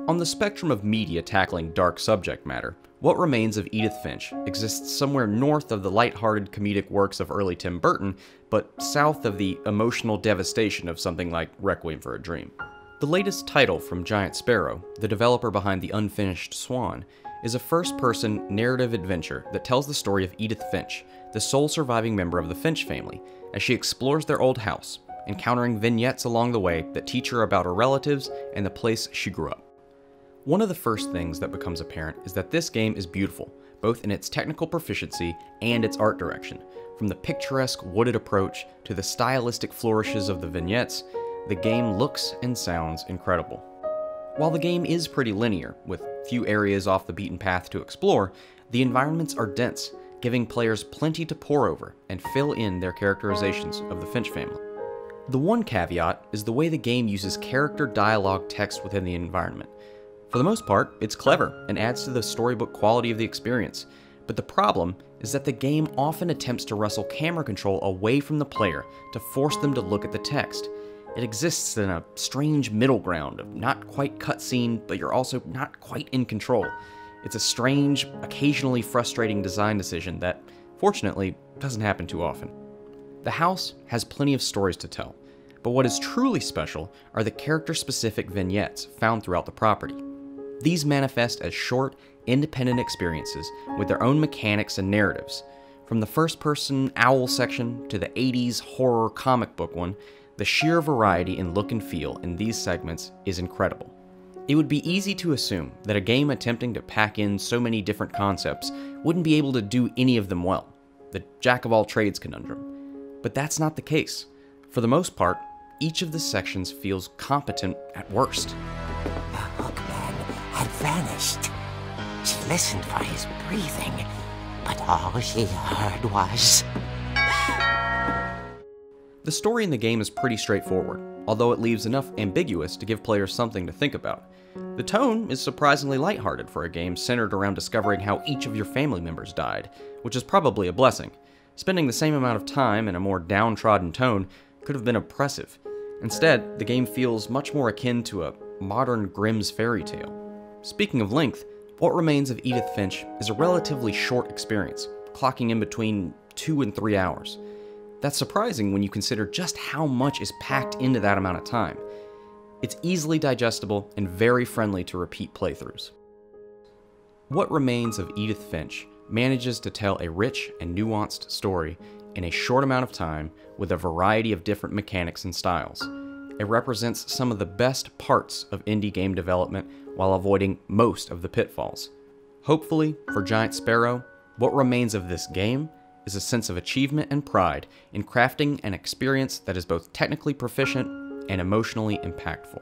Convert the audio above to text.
On the spectrum of media tackling dark subject matter, What Remains of Edith Finch exists somewhere north of the lighthearted comedic works of early Tim Burton, but south of the emotional devastation of something like Requiem for a Dream. The latest title from Giant Sparrow, the developer behind The Unfinished Swan, is a first-person narrative adventure that tells the story of Edith Finch, the sole surviving member of the Finch family, as she explores their old house, encountering vignettes along the way that teach her about her relatives and the place she grew up. One of the first things that becomes apparent is that this game is beautiful, both in its technical proficiency and its art direction. From the picturesque wooded approach to the stylistic flourishes of the vignettes, the game looks and sounds incredible. While the game is pretty linear, with few areas off the beaten path to explore, the environments are dense, giving players plenty to pore over and fill in their characterizations of the Finch family. The one caveat is the way the game uses character dialogue text within the environment. For the most part, it's clever and adds to the storybook quality of the experience, but the problem is that the game often attempts to wrestle camera control away from the player to force them to look at the text. It exists in a strange middle ground of not quite cutscene, but you're also not quite in control. It's a strange, occasionally frustrating design decision that, fortunately, doesn't happen too often. The house has plenty of stories to tell, but what is truly special are the character-specific vignettes found throughout the property. These manifest as short, independent experiences with their own mechanics and narratives. From the first-person owl section to the 80s horror comic book one, the sheer variety in look and feel in these segments is incredible. It would be easy to assume that a game attempting to pack in so many different concepts wouldn't be able to do any of them well, the jack-of-all-trades conundrum. But that's not the case. For the most part, each of the sections feels competent at worst. The hookman had vanished. She listened for his breathing, but all she heard was... The story in the game is pretty straightforward, although it leaves enough ambiguous to give players something to think about. The tone is surprisingly lighthearted for a game centered around discovering how each of your family members died, which is probably a blessing. Spending the same amount of time in a more downtrodden tone could have been oppressive. Instead, the game feels much more akin to a modern Grimm's fairy tale. Speaking of length, What Remains of Edith Finch is a relatively short experience, clocking in between 2 and 3 hours. That's surprising when you consider just how much is packed into that amount of time. It's easily digestible and very friendly to repeat playthroughs. What Remains of Edith Finch manages to tell a rich and nuanced story in a short amount of time with a variety of different mechanics and styles. It represents some of the best parts of indie game development while avoiding most of the pitfalls. Hopefully, for Giant Sparrow, what remains of this game is a sense of achievement and pride in crafting an experience that is both technically proficient and emotionally impactful.